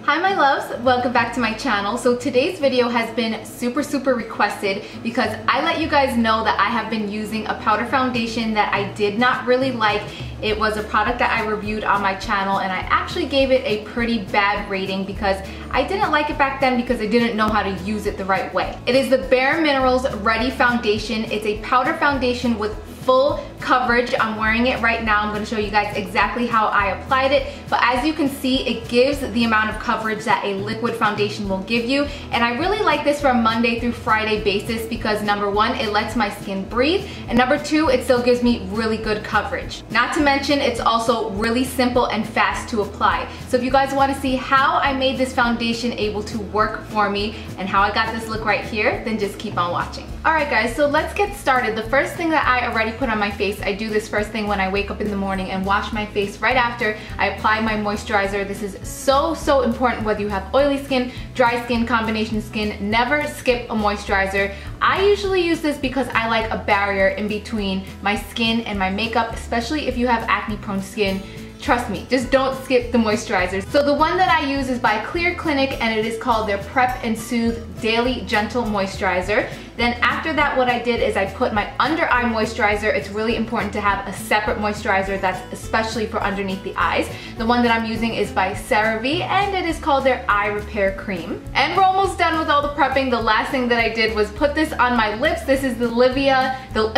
Hi my loves, welcome back to my channel. So today's video has been super requested because I let you guys know that I have been using a powder foundation that I did not really like. It was a product that I reviewed on my channel and I actually gave it a pretty bad rating because I didn't like it back then because I didn't know how to use it the right way. It is the Bare Minerals Ready Foundation. It's a powder foundation with full coverage. I'm wearing it right now. I'm going to show you guys exactly how I applied it, but as you can see, it gives the amount of coverage that a liquid foundation will give you, and I really like this for a Monday through Friday basis because number one, it lets my skin breathe, and number two, it still gives me really good coverage. Not to mention, it's also really simple and fast to apply. So if you guys want to see how I made this foundation able to work for me and how I got this look right here, then just keep on watching. Alright guys, so let's get started. The first thing that I already put on my face, I do this first thing when I wake up in the morning and wash my face right after I apply my moisturizer. This is so important whether you have oily skin, dry skin, combination skin. Never skip a moisturizer. I usually use this because I like a barrier in between my skin and my makeup, especially if you have acne prone skin. Trust me, just don't skip the moisturizer. So the one that I use is by Clear Clinic and it is called their Prep and Soothe Daily Gentle Moisturizer. Then after that, what I did is I put my under eye moisturizer. It's really important to have a separate moisturizer that's especially for underneath the eyes. The one that I'm using is by CeraVe and it is called their Eye Repair Cream. And we're almost done with all the prepping. The last thing that I did was put this on my lips. This is the the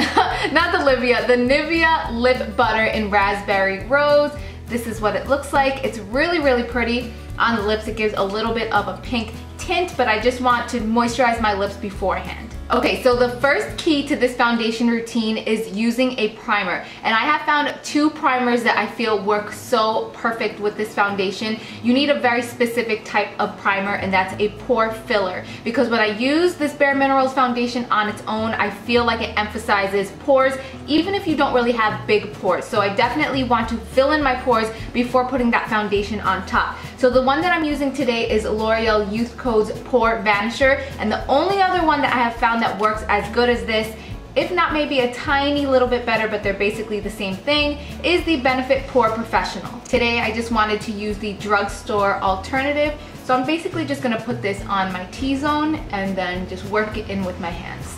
Nivea Lip Butter in Raspberry Rose. This is what it looks like. It's really pretty on the lips. It gives a little bit of a pink tint, but I just want to moisturize my lips beforehand. Okay, so the first key to this foundation routine is using a primer. And I have found two primers that I feel work so perfect with this foundation. You need a very specific type of primer, and that's a pore filler. Because when I use this Bare Minerals foundation on its own, I feel like it emphasizes pores, even if you don't really have big pores. So I definitely want to fill in my pores before putting that foundation on top. So the one that I'm using today is L'Oreal Youth Code's Pore Vanisher, and the only other one that I have found that works as good as this, if not maybe a tiny little bit better, but they're basically the same thing, is the Benefit Pore Professional. Today I just wanted to use the drugstore alternative, so I'm basically just going to put this on my T-zone and then just work it in with my hands.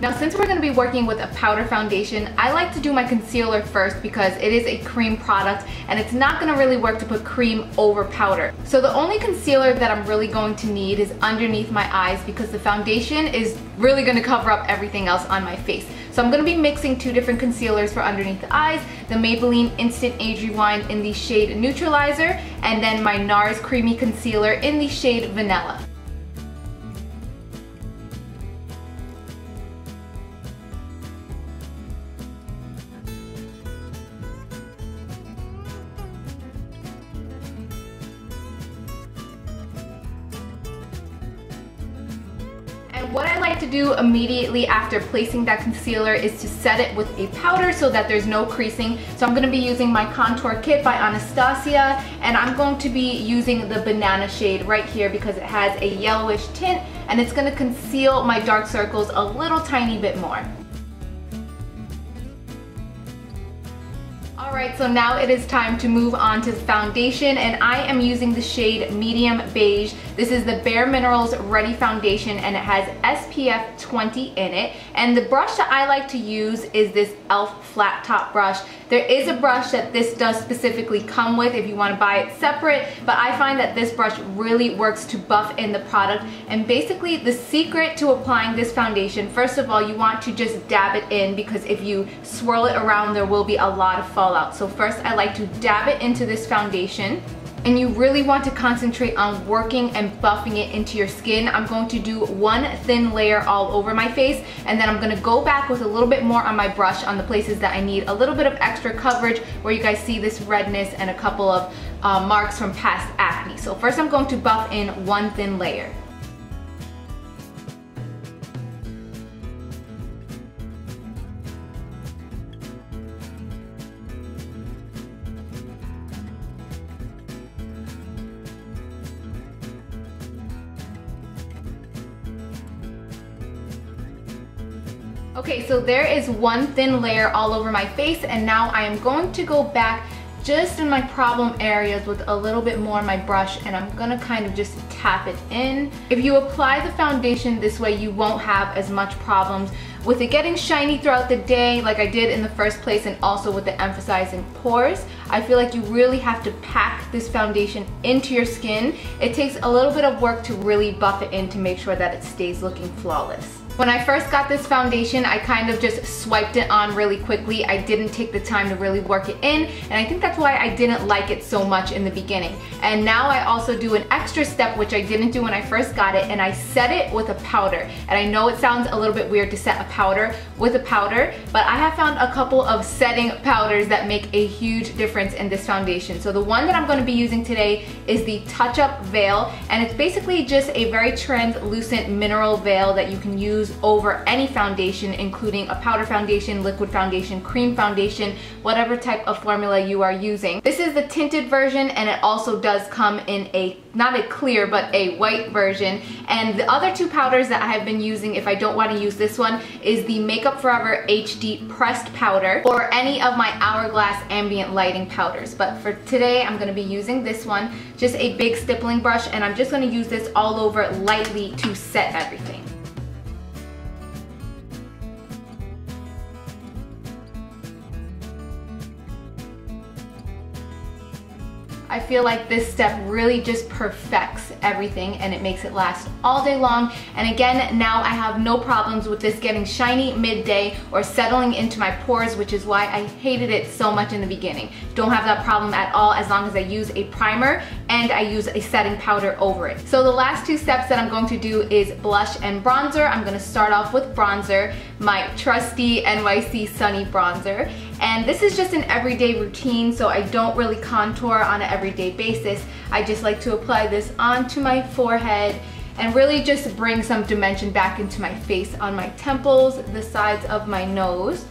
Now since we're going to be working with a powder foundation, I like to do my concealer first because it is a cream product and it's not going to really work to put cream over powder. So the only concealer that I'm really going to need is underneath my eyes because the foundation is really going to cover up everything else on my face. So I'm going to be mixing two different concealers for underneath the eyes, the Maybelline Instant Age Rewind in the shade Neutralizer, and then my NARS Creamy Concealer in the shade Vanilla. And what I like to do immediately after placing that concealer is to set it with a powder so that there's no creasing. So I'm going to be using my Contour Kit by Anastasia, and I'm going to be using the banana shade right here because it has a yellowish tint and it's going to conceal my dark circles a little tiny bit more. Alright, so now it is time to move on to the foundation, and I am using the shade Medium Beige. This is the Bare Minerals Ready Foundation and it has SPF 20 in it. And the brush that I like to use is this e.l.f. flat top brush. There is a brush that this does specifically come with if you want to buy it separate, but I find that this brush really works to buff in the product. And basically the secret to applying this foundation, first of all, you want to just dab it in because if you swirl it around there will be a lot of fallout. So first I like to dab it into this foundation. And you really want to concentrate on working and buffing it into your skin. I'm going to do one thin layer all over my face, and then I'm going to go back with a little bit more on my brush on the places that I need a little bit of extra coverage, where you guys see this redness and a couple of marks from past acne. So first I'm going to buff in one thin layer. Okay, so there is one thin layer all over my face, and now I am going to go back just in my problem areas with a little bit more on my brush, and I'm gonna kind of just tap it in. If you apply the foundation this way, you won't have as much problems with it getting shiny throughout the day like I did in the first place, and also with the emphasizing pores. I feel like you really have to pack this foundation into your skin. It takes a little bit of work to really buff it in to make sure that it stays looking flawless. When I first got this foundation, I kind of just swiped it on really quickly. I didn't take the time to really work it in, and I think that's why I didn't like it so much in the beginning. And now I also do an extra step, which I didn't do when I first got it, and I set it with a powder. And I know it sounds a little bit weird to set a powder with a powder, but I have found a couple of setting powders that make a huge difference in this foundation. So the one that I'm going to be using today is the Touch Up Veil, and it's basically just a very translucent mineral veil that you can use over any foundation, including a powder foundation, liquid foundation, cream foundation, whatever type of formula you are using. This is the tinted version, and it also does come in a, not a clear, but a white version. And the other two powders that I have been using, if I don't want to use this one, is the Makeup Forever HD Pressed Powder, or any of my Hourglass Ambient Lighting powders. But for today, I'm going to be using this one, just a big stippling brush, and I'm just going to use this all over lightly to set everything. I feel like this step really just perfects everything, and it makes it last all day long. And again, now I have no problems with this getting shiny midday or settling into my pores, which is why I hated it so much in the beginning. Don't have that problem at all as long as I use a primer and I use a setting powder over it. So the last two steps that I'm going to do is blush and bronzer. I'm going to start off with bronzer, my trusty NYC Sunny bronzer. And this is just an everyday routine, so I don't really contour on an everyday basis. I just like to apply this onto my forehead and really just bring some dimension back into my face on my temples, the sides of my nose.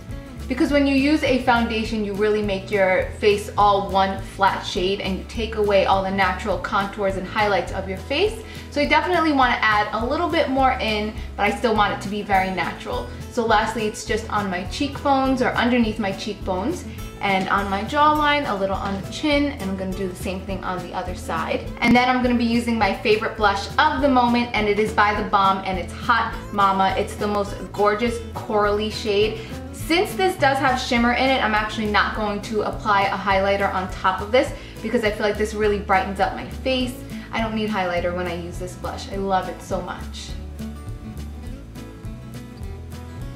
Because when you use a foundation, you really make your face all one flat shade, and you take away all the natural contours and highlights of your face. So I definitely want to add a little bit more in, but I still want it to be very natural. So lastly, it's just on my cheekbones or underneath my cheekbones, and on my jawline, a little on the chin, and I'm going to do the same thing on the other side. And then I'm going to be using my favorite blush of the moment, and it is by The Balm, and it's Hot Mama. It's the most gorgeous corally shade. Since this does have shimmer in it, I'm actually not going to apply a highlighter on top of this because I feel like this really brightens up my face. I don't need highlighter when I use this blush. I love it so much.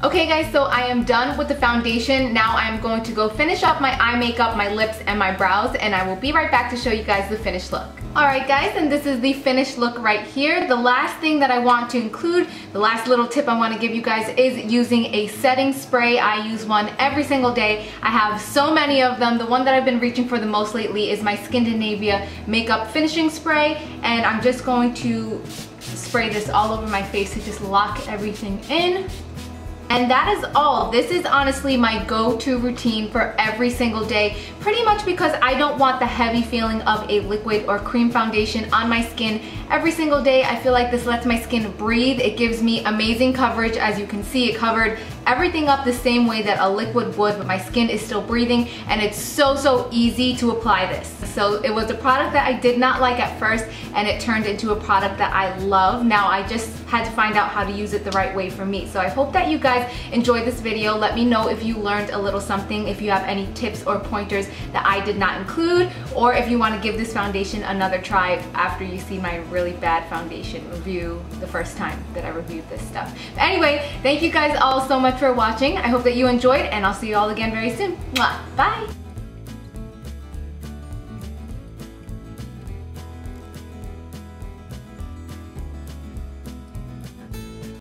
Okay guys, so I am done with the foundation. Now I'm going to go finish off my eye makeup, my lips, and my brows, and I will be right back to show you guys the finished look. Alright guys, and this is the finished look right here. The last thing that I want to include, the last little tip I want to give you guys, is using a setting spray. I use one every single day. I have so many of them. The one that I've been reaching for the most lately is my Skindinavia Makeup Finishing Spray, and I'm just going to spray this all over my face to just lock everything in. And that is all. This is honestly my go-to routine for every single day, pretty much because I don't want the heavy feeling of a liquid or cream foundation on my skin every single day. I feel like this lets my skin breathe. It gives me amazing coverage. As you can see, it covered everything up the same way that a liquid would, but my skin is still breathing, and it's so easy to apply this. So it was a product that I did not like at first, and it turned into a product that I love. Now I just had to find out how to use it the right way for me. So I hope that you guys enjoyed this video. Let me know if you learned a little something, if you have any tips or pointers that I did not include, or if you want to give this foundation another try after you see my really bad foundation review the first time that I reviewed this stuff. But anyway, thank you guys all so much for watching. I hope that you enjoyed, and I'll see you all again very soon. Mwah. Bye!